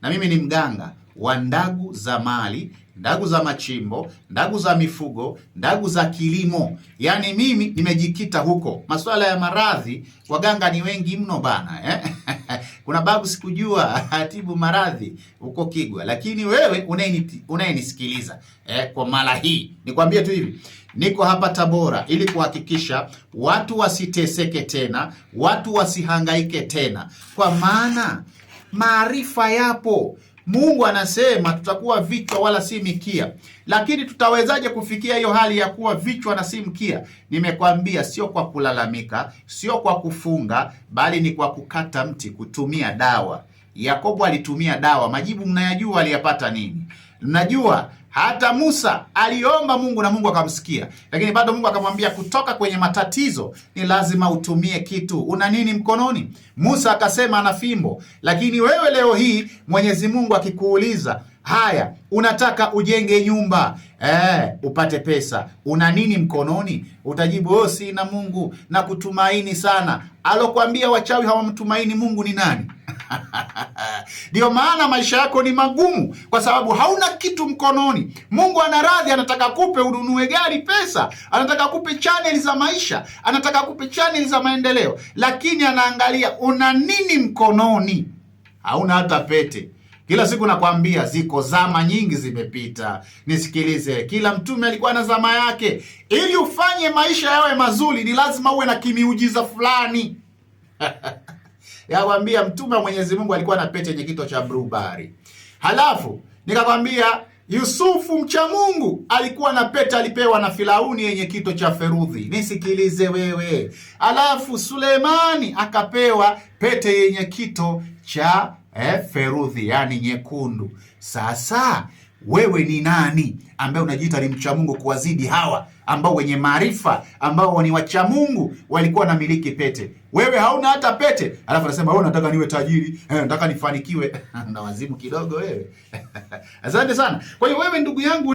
na mimi ni mganga wa ndagu za mali, ndagu za machimbo, ndagu za mifugo, ndagu za kilimo. Yaani mimi nimejikita huko. Masuala ya maradhi, waganga ni wengi mno bana. Kuna babu sikujua atibu maradhi huko Kigwa, lakini wewe unayenisikiliza kwa mara hii, nikwambie tu hivi, niko hapa Tabora ili kuhakikisha watu wasiteseke tena, watu wasihangaike tena, kwa maana maarifa yapo. Mungu anasema tutakuwa vichwa wala si mikia. Lakini tutawezaje kufikia hiyo hali ya kuwa vichwa na si mkia? Nimekwambia sio kwa kulalamika, sio kwa kufunga, bali ni kwa kukata mti, kutumia dawa. Yakobo alitumia dawa. Majibu mnayajua aliyapata nini? Mnajua hata Musa aliomba Mungu na Mungu akamsikia. Lakini bado Mungu akamwambia kutoka kwenye matatizo ni lazima utumie kitu. Una nini mkononi? Musa akasema ana fimbo. Lakini wewe leo hii Mwenyezi Mungu akikuuliza, haya, unataka ujenge nyumba, upate pesa, una nini mkononi? Utajibu, sina Mungu na kutumaini sana. Alokuambia wachawi hawamtumaini Mungu ni nani? Ndio maana maisha yako ni magumu, kwa sababu hauna kitu mkononi. Mungu anaradhi, anataka kupe ununue gari, pesa, anataka kupe channel za maisha, anataka kupe channel za maendeleo, lakini anaangalia una nini mkononi. Hauna hata pete. Kila siku nakwambia ziko zama nyingi zimepita. Nisikilize, kila mtume alikuwa na zama yake. Ili ufanye maisha yawe mazuri, ni lazima uwe na kimiujiza fulani. Yakwambia mtume wa Mwenyezi Mungu alikuwa na pete yenye kito cha brubari. Halafu nikakwambia Yusufu mcha Mungu alikuwa na pete alipewa na Firauni yenye kito cha feruthi. Nisikilize wewe. Halafu Sulemani akapewa pete yenye kito cha feruthi, yani nyekundu. Sasa wewe ni nani ambaye unajiita ni mcha Mungu kuwazidi hawa ambao wenye maarifa, ambao ni wacha Mungu walikuwa na miliki pete? Wewe hauna hata pete, alafu unasema wewe nataka niwe tajiri, nataka nifanikiwe. Na wazimu kidogo wewe. Asante sana. Kwa hiyo wewe ndugu yangu